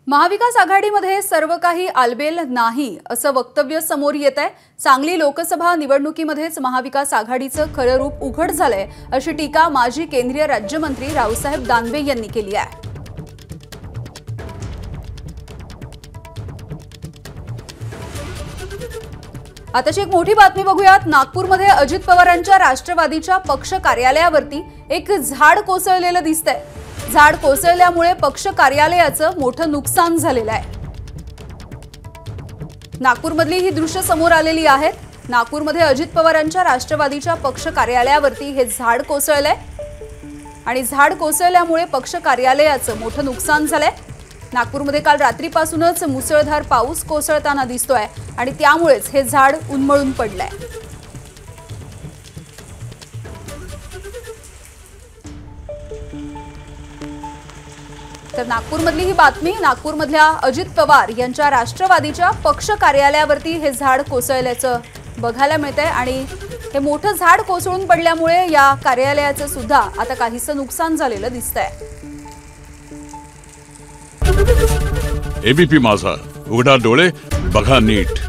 महाविकास आघाडीमध्ये सर्व काही आलबेल नाही असं वक्तव्य समोर येत आहे। सांगली लोकसभा निवडणुकीमध्येच महाविकास आघाडीचं खरं रूप उघड झालंय अशी टीका माजी केंद्रीय राज्यमंत्री रावसाहेब दानवे यांनी केली आहे। आताची एक मोठी बातमी बघूयात। नागपूरमध्ये अजित पवारांच्या राष्ट्रवादीच्या पक्ष कार्यालयावरती एक झाड कोसळलेलं दिसतंय। झाड कोसळल्यामुळे पक्ष कार्यालयाचं मोठं नुकसान झालेलं आहे। नागपूरमधली ही दृश्य समोर आलेली आहेत। नागपूरमध्ये अजित पवारांच्या राष्ट्रवादीच्या पक्ष कार्यालयावरती हे झाड कोसळलंय आणि झाड कोसळल्यामुळे पक्ष कार्यालयाचं मोठं नुकसान झालंय। नागपूरमध्ये काल रात्रीपासूनच मुसळधार पाऊस कोसळताना दिसतोय आणि त्यामुळेच हे झाड उन्मळून पडलंय। तर नागपूरमधली ही बातमी। नागपूरमधल्या अजित पवार यांच्या राष्ट्रवादीच्या पक्ष कार्यालयावरती हे झाड कोसळल्याचं बघायला मिळतंय आणि हे मोठं झाड कोसळून पडल्यामुळे या कार्यालयाचं सुद्धा आता काहीसं नुकसान झालेलं दिसतंय। एबीपी माझा, उघडा डोळे बघा नीट।